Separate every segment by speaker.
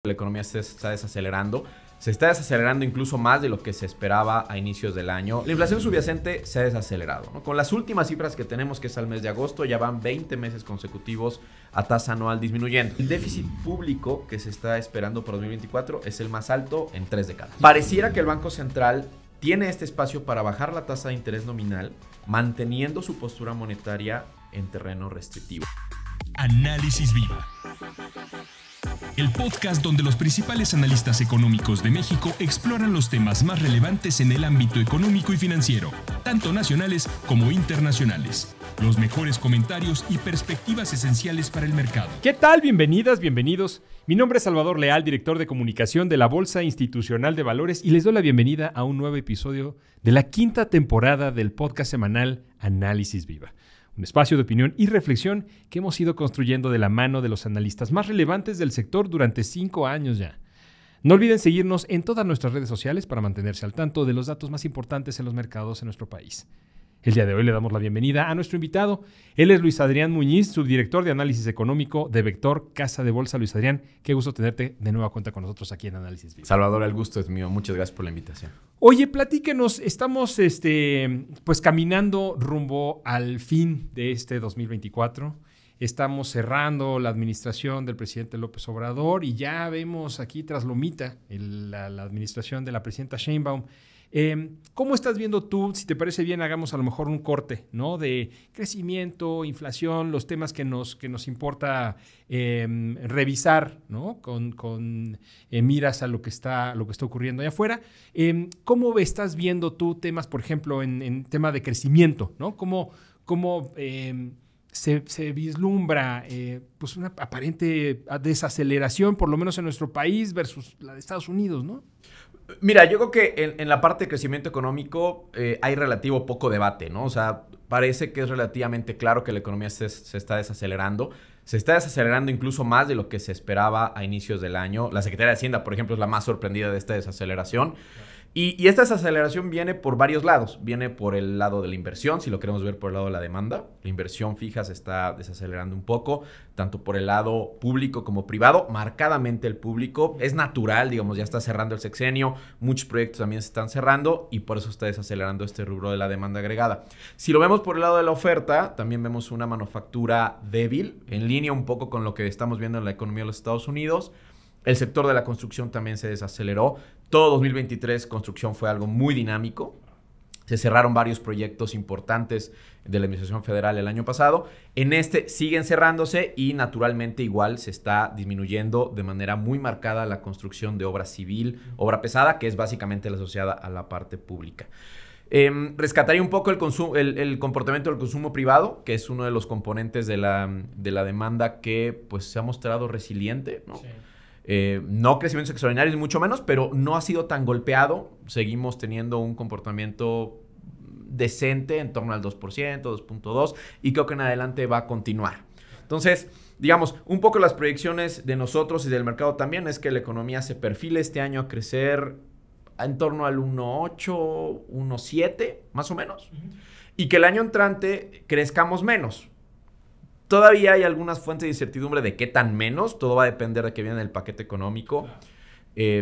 Speaker 1: La economía se está desacelerando. Se está desacelerando incluso más de lo que se esperaba a inicios del año. La inflación subyacente se ha desacelerado, ¿no? Con las últimas cifras que tenemos, que es al mes de agosto, ya van 20 meses consecutivos a tasa anual disminuyendo. El déficit público que se está esperando para 2024 es el más alto en 3 décadas. Pareciera que el Banco Central tiene este espacio para bajar la tasa de interés nominal, manteniendo su postura monetaria en terreno restrictivo.
Speaker 2: Análisis Viva. El podcast donde los principales analistas económicos de México exploran los temas más relevantes en el ámbito económico y financiero, tanto nacionales como internacionales. Los mejores comentarios y perspectivas esenciales para el mercado.
Speaker 3: ¿Qué tal? Bienvenidas, bienvenidos. Mi nombre es Salvador Leal, director de comunicación de la Bolsa Institucional de Valores, y les doy la bienvenida a un nuevo episodio de la 5ª temporada del podcast semanal Análisis Viva. Un espacio de opinión y reflexión que hemos ido construyendo de la mano de los analistas más relevantes del sector durante 5 años ya. No olviden seguirnos en todas nuestras redes sociales para mantenerse al tanto de los datos más importantes en los mercados en nuestro país. El día de hoy le damos la bienvenida a nuestro invitado. Él es Luis Adrián Muñiz, subdirector de análisis económico de Vector Casa de Bolsa. Luis Adrián, qué gusto tenerte de nueva cuenta con nosotros aquí en Análisis Viva.
Speaker 1: Salvador, el gusto es mío. Muchas gracias por la invitación.
Speaker 3: Oye, platíquenos. Estamos pues caminando rumbo al fin de este 2024. Estamos cerrando la administración del presidente López Obrador y ya vemos aquí tras lomita la administración de la presidenta Sheinbaum. ¿Cómo estás viendo tú? Si te parece bien, hagamos a lo mejor un corte, ¿no? De crecimiento, inflación, los temas que nos importa revisar, ¿no? Con miras a lo que está ocurriendo allá afuera. ¿Cómo estás viendo tú temas, por ejemplo, en tema de crecimiento, ¿no? ¿Cómo se vislumbra pues una aparente desaceleración, por lo menos en nuestro país, versus la de Estados Unidos, ¿no?
Speaker 1: Mira, yo creo que en la parte de crecimiento económico hay relativo poco debate, ¿no? O sea, parece que es relativamente claro que la economía se está desacelerando. Se está desacelerando incluso más de lo que se esperaba a inicios del año. La Secretaría de Hacienda, por ejemplo, es la más sorprendida de esta desaceleración. Y esta desaceleración viene por varios lados. Viene por el lado de la inversión, si lo queremos ver por el lado de la demanda. La inversión fija se está desacelerando un poco, tanto por el lado público como privado. Marcadamente el público. Es natural, digamos, ya está cerrando el sexenio. Muchos proyectos también se están cerrando y por eso está desacelerando este rubro de la demanda agregada. Si lo vemos por el lado de la oferta, también vemos una manufactura débil, en línea un poco con lo que estamos viendo en la economía de los Estados Unidos. El sector de la construcción también se desaceleró. Todo 2023 construcción fue algo muy dinámico. Se cerraron varios proyectos importantes de la Administración Federal el año pasado. En este siguen cerrándose y naturalmente igual se está disminuyendo de manera muy marcada la construcción de obra civil, obra pesada, que es básicamente la asociada a la parte pública. Rescataría un poco el comportamiento del consumo privado, que es uno de los componentes de la demanda que pues, se ha mostrado resiliente, ¿no? Sí. No crecimientos extraordinarios, mucho menos, pero no ha sido tan golpeado. Seguimos teniendo un comportamiento decente en torno al 2%, 2.2%, y creo que en adelante va a continuar. Entonces, digamos, un poco las proyecciones de nosotros y del mercado también es que la economía se perfila este año a crecer en torno al 1.8, 1.7, más o menos, y que el año entrante crezcamos menos. Todavía hay algunas fuentes de incertidumbre de qué tan menos. Todo va a depender de qué viene el paquete económico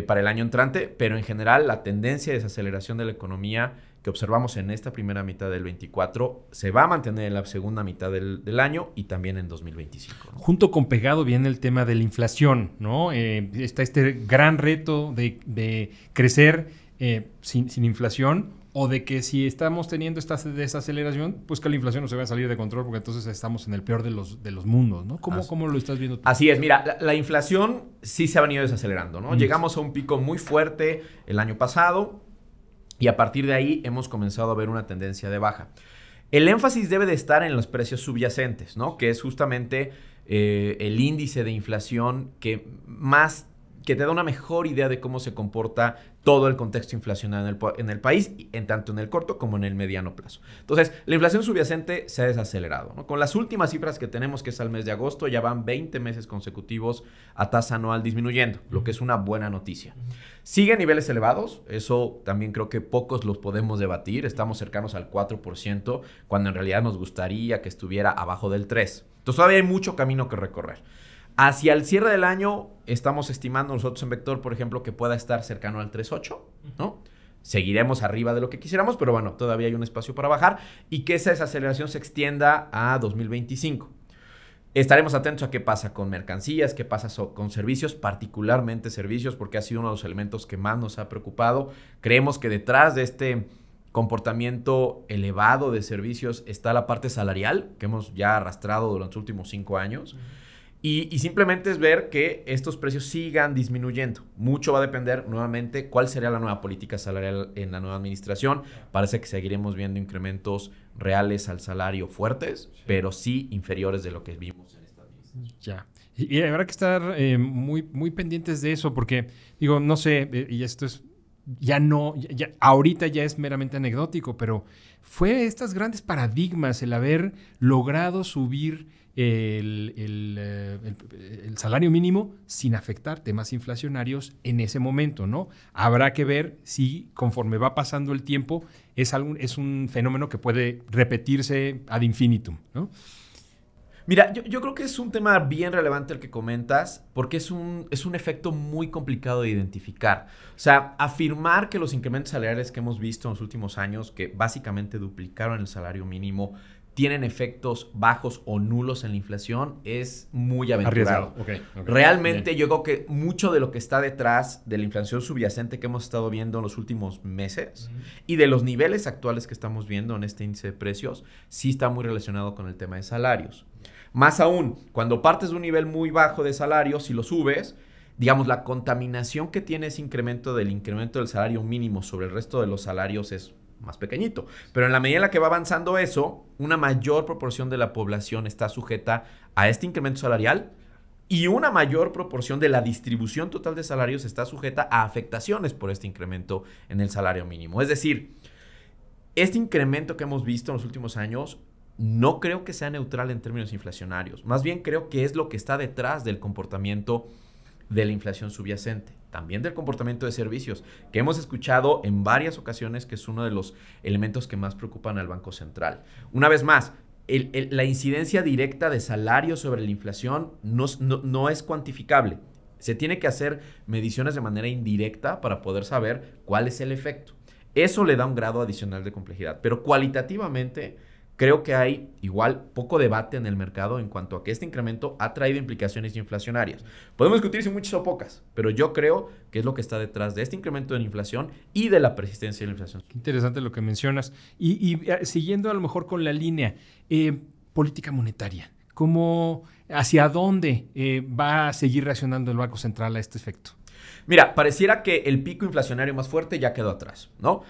Speaker 1: para el año entrante. Pero en general, la tendencia de desaceleración de la economía que observamos en esta primera mitad del 24 se va a mantener en la segunda mitad del año y también en 2025, ¿no?
Speaker 3: Junto con pegado viene el tema de la inflación, ¿no? Está este gran reto de crecer sin inflación. O de que si estamos teniendo esta desaceleración, pues que la inflación no se va a salir de control porque entonces estamos en el peor de los mundos, ¿no? ¿Cómo lo estás viendo tú?
Speaker 1: Así es, mira, la inflación sí se ha venido desacelerando, ¿no? Llegamos a un pico muy fuerte el año pasado y a partir de ahí hemos comenzado a ver una tendencia de baja. El énfasis debe de estar en los precios subyacentes, ¿no? Que es justamente el índice de inflación que te da una mejor idea de cómo se comporta todo el contexto inflacionario en el país, tanto en el corto como en el mediano plazo. Entonces, la inflación subyacente se ha desacelerado, ¿no? Con las últimas cifras que tenemos, que es al mes de agosto, ya van 20 meses consecutivos a tasa anual disminuyendo, lo que es una buena noticia. Sigue a niveles elevados, eso también creo que pocos los podemos debatir. Estamos cercanos al 4%, cuando en realidad nos gustaría que estuviera abajo del 3%. Entonces, todavía hay mucho camino que recorrer. Hacia el cierre del año estamos estimando nosotros en Vector, por ejemplo, que pueda estar cercano al 3.8, ¿no? Seguiremos arriba de lo que quisiéramos, pero bueno, todavía hay un espacio para bajar y que esa desaceleración se extienda a 2025. Estaremos atentos a qué pasa con mercancías, qué pasa con servicios, particularmente servicios, porque ha sido uno de los elementos que más nos ha preocupado. Creemos que detrás de este comportamiento elevado de servicios está la parte salarial, que hemos ya arrastrado durante los últimos 5 años. Y simplemente es ver que estos precios sigan disminuyendo. Mucho va a depender, nuevamente, cuál será la nueva política salarial en la nueva administración. Parece que seguiremos viendo incrementos reales al salario fuertes, pero sí inferiores de lo que vimos en esta administración.
Speaker 3: Ya. Y habrá que estar muy, muy pendientes de eso, porque, digo, no sé, y esto es ahorita ya es meramente anecdótico, pero fue estos grandes paradigmas, el haber logrado subir el salario mínimo sin afectar temas inflacionarios en ese momento, ¿no? Habrá que ver si conforme va pasando el tiempo es un fenómeno que puede repetirse ad infinitum, ¿no?
Speaker 1: Mira, yo creo que es un tema bien relevante el que comentas, porque es un efecto muy complicado de identificar. O sea, afirmar que los incrementos salariales que hemos visto en los últimos años, que básicamente duplicaron el salario mínimo, tienen efectos bajos o nulos en la inflación, es muy aventurado.
Speaker 3: Okay.
Speaker 1: Realmente yo creo que mucho de lo que está detrás de la inflación subyacente que hemos estado viendo en los últimos meses y de los niveles actuales que estamos viendo en este índice de precios, sí está muy relacionado con el tema de salarios. Más aún, cuando partes de un nivel muy bajo de salarios y lo subes, digamos, la contaminación que tiene ese incremento del salario mínimo sobre el resto de los salarios es más pequeñito. Pero en la medida en la que va avanzando eso, una mayor proporción de la población está sujeta a este incremento salarial y una mayor proporción de la distribución total de salarios está sujeta a afectaciones por este incremento en el salario mínimo. Es decir, este incremento que hemos visto en los últimos años no creo que sea neutral en términos inflacionarios. Más bien creo que es lo que está detrás del comportamiento de la inflación subyacente, también del comportamiento de servicios, que hemos escuchado en varias ocasiones que es uno de los elementos que más preocupan al Banco Central. Una vez más, la incidencia directa de salarios sobre la inflación no es cuantificable. Se tiene que hacer mediciones de manera indirecta para poder saber cuál es el efecto. Eso le da un grado adicional de complejidad, pero cualitativamente creo que hay igual poco debate en el mercado en cuanto a que este incremento ha traído implicaciones inflacionarias. Podemos discutir si muchas o pocas, pero yo creo que es lo que está detrás de este incremento de la inflación y de la persistencia de la inflación.
Speaker 3: Qué interesante lo que mencionas. Y siguiendo a lo mejor con la línea, política monetaria, ¿hacia dónde va a seguir reaccionando el Banco Central a este efecto?
Speaker 1: Mira, pareciera que el pico inflacionario más fuerte ya quedó atrás, ¿no?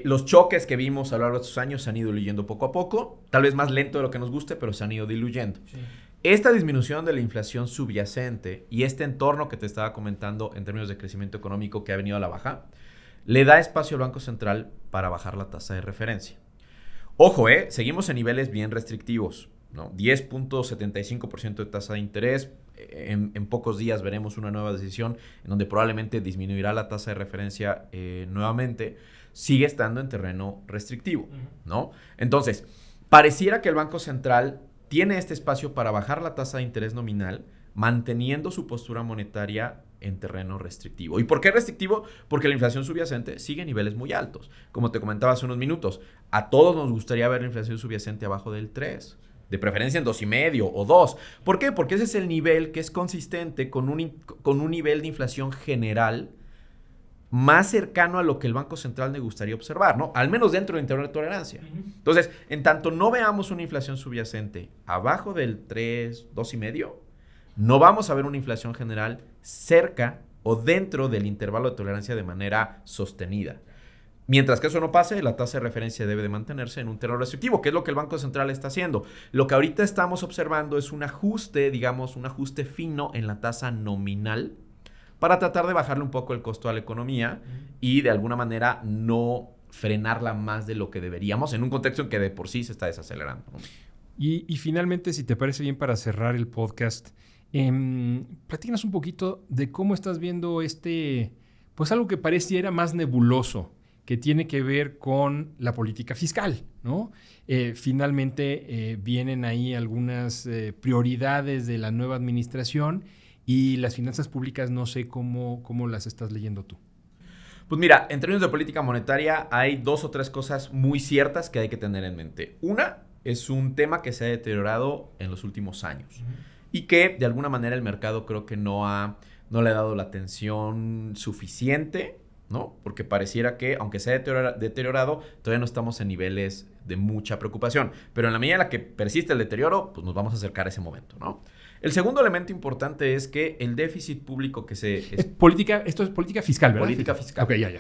Speaker 1: Los choques que vimos a lo largo de estos años se han ido diluyendo poco a poco, tal vez más lento de lo que nos guste, pero se han ido diluyendo. Sí. Esta disminución de la inflación subyacente y este entorno que te estaba comentando en términos de crecimiento económico que ha venido a la baja, le da espacio al Banco Central para bajar la tasa de referencia. Ojo, seguimos en niveles bien restrictivos, ¿no? 10.75% de tasa de interés. En pocos días veremos una nueva decisión en donde probablemente disminuirá la tasa de referencia nuevamente. Sigue estando en terreno restrictivo, ¿no? Entonces, pareciera que el Banco Central tiene este espacio para bajar la tasa de interés nominal, manteniendo su postura monetaria en terreno restrictivo. ¿Y por qué restrictivo? Porque la inflación subyacente sigue en niveles muy altos. Como te comentaba hace unos minutos, a todos nos gustaría ver la inflación subyacente abajo del 3%. De preferencia en 2,5 o 2. ¿Por qué? Porque ese es el nivel que es consistente con un nivel de inflación general más cercano a lo que el Banco Central le gustaría observar, ¿no? Al menos dentro del intervalo de tolerancia. Entonces, en tanto no veamos una inflación subyacente abajo del 3, 2,5, no vamos a ver una inflación general cerca o dentro del intervalo de tolerancia de manera sostenida. Mientras que eso no pase, la tasa de referencia debe de mantenerse en un terreno restrictivo, que es lo que el Banco Central está haciendo. Lo que ahorita estamos observando es un ajuste, digamos, un ajuste fino en la tasa nominal para tratar de bajarle un poco el costo a la economía y de alguna manera no frenarla más de lo que deberíamos en un contexto en que de por sí se está desacelerando, ¿no?
Speaker 3: Y finalmente, si te parece bien para cerrar el podcast, platícanos un poquito de cómo estás viendo pues algo que pareciera más nebuloso, que tiene que ver con la política fiscal, ¿no? Finalmente vienen ahí algunas prioridades de la nueva administración y las finanzas públicas no sé cómo las estás leyendo tú.
Speaker 1: Pues mira, en términos de política monetaria hay 2 o 3 cosas muy ciertas que hay que tener en mente. Una, es un tema que se ha deteriorado en los últimos años y que de alguna manera el mercado creo que no le ha dado la atención suficiente, ¿no? Porque pareciera que, aunque se ha deteriorado, todavía no estamos en niveles de mucha preocupación. Pero en la medida en la que persiste el deterioro, pues nos vamos a acercar a ese momento, ¿no? El segundo elemento importante es que el déficit público que se...
Speaker 3: Esto es política fiscal, ¿verdad?
Speaker 1: Política fiscal.
Speaker 3: Ok, ya.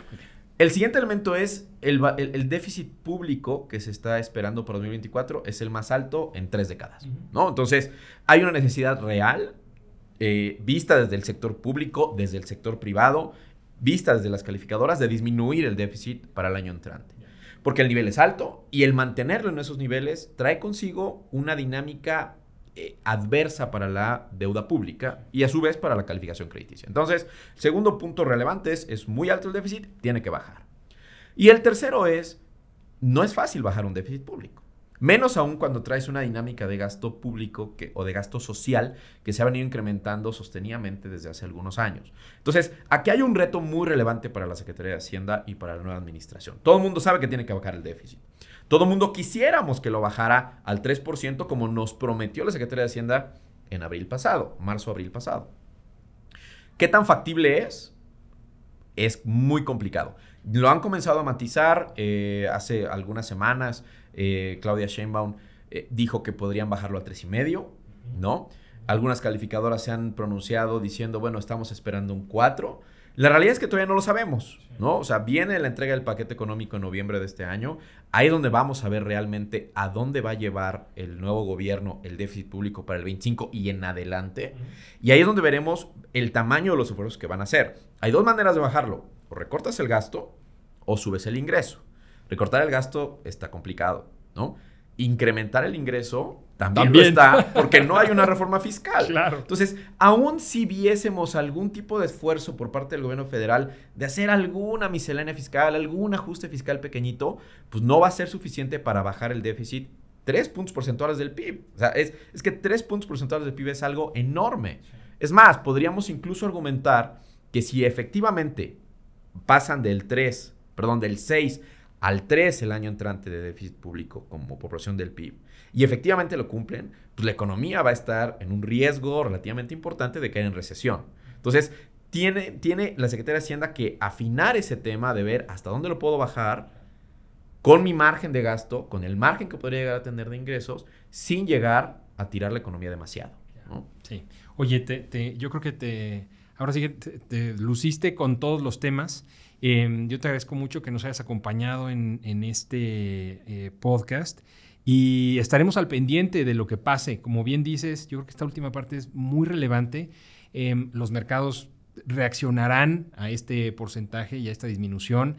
Speaker 1: El siguiente elemento es el déficit público que se está esperando para 2024 es el más alto en 3 décadas, ¿no? Entonces, hay una necesidad real vista desde el sector público, desde el sector privado, vista desde las calificadoras de disminuir el déficit para el año entrante. Porque el nivel es alto y el mantenerlo en esos niveles trae consigo una dinámica adversa para la deuda pública y a su vez para la calificación crediticia. Entonces, el segundo punto relevante es muy alto el déficit, tiene que bajar. Y el tercero no es fácil bajar un déficit público. Menos aún cuando traes una dinámica de gasto público o de gasto social que se ha venido incrementando sostenidamente desde hace algunos años. Entonces, aquí hay un reto muy relevante para la Secretaría de Hacienda y para la nueva administración. Todo el mundo sabe que tiene que bajar el déficit. Todo el mundo quisiéramos que lo bajara al 3% como nos prometió la Secretaría de Hacienda en marzo-abril pasado. ¿Qué tan factible es? Es muy complicado. Lo han comenzado a matizar hace algunas semanas. Claudia Sheinbaum dijo que podrían bajarlo a 3.5, ¿no? Algunas calificadoras se han pronunciado diciendo, bueno, estamos esperando un 4. La realidad es que todavía no lo sabemos, ¿no? O sea, viene la entrega del paquete económico en noviembre de este año. Ahí es donde vamos a ver realmente a dónde va a llevar el nuevo gobierno el déficit público para el 25 y en adelante. Y ahí es donde veremos el tamaño de los esfuerzos que van a hacer. Hay 2 maneras de bajarlo. O recortas el gasto o subes el ingreso. Recortar el gasto está complicado, ¿no? Incrementar el ingreso también lo está, porque no hay una reforma fiscal.
Speaker 3: Claro.
Speaker 1: Entonces, aún si viésemos algún tipo de esfuerzo por parte del gobierno federal de hacer alguna miscelánea fiscal, algún ajuste fiscal pequeñito, pues no va a ser suficiente para bajar el déficit 3 puntos porcentuales del PIB. O sea, es que 3 puntos porcentuales del PIB es algo enorme. Es más, podríamos incluso argumentar que si efectivamente pasan del 6 al 3 el año entrante de déficit público como proporción del PIB, y efectivamente lo cumplen, pues la economía va a estar en un riesgo relativamente importante de caer en recesión. Entonces, tiene la Secretaría de Hacienda que afinar ese tema de ver hasta dónde lo puedo bajar con mi margen de gasto, con el margen que podría llegar a tener de ingresos, sin llegar a tirar la economía demasiado, ¿no?
Speaker 3: Sí. Oye, yo creo que ahora sí que te luciste con todos los temas. Yo te agradezco mucho que nos hayas acompañado en este podcast y estaremos al pendiente de lo que pase. Como bien dices, yo creo que esta última parte es muy relevante. Los mercados reaccionarán a este porcentaje y a esta disminución.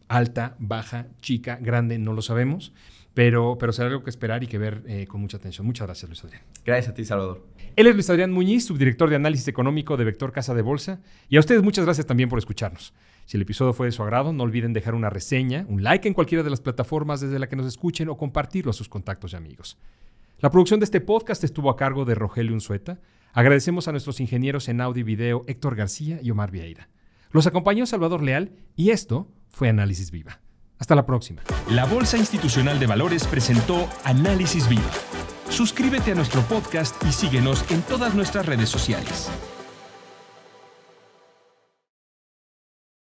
Speaker 3: Alta, baja, chica, grande, no lo sabemos, pero será algo que esperar y que ver con mucha atención. Muchas gracias, Luis Adrián.
Speaker 1: Gracias a ti, Salvador.
Speaker 3: Él es Luis Adrián Muñiz, subdirector de análisis económico de Vector Casa de Bolsa. Y a ustedes muchas gracias también por escucharnos. Si el episodio fue de su agrado, no olviden dejar una reseña, un like en cualquiera de las plataformas desde la que nos escuchen o compartirlo a sus contactos y amigos. La producción de este podcast estuvo a cargo de Rogelio Unzueta. Agradecemos a nuestros ingenieros en audio y video Héctor García y Omar Vieira. Los acompañó Salvador Leal y esto fue Análisis Viva. Hasta la próxima.
Speaker 2: La Bolsa Institucional de Valores presentó Análisis Viva. Suscríbete a nuestro podcast y síguenos en todas nuestras redes sociales.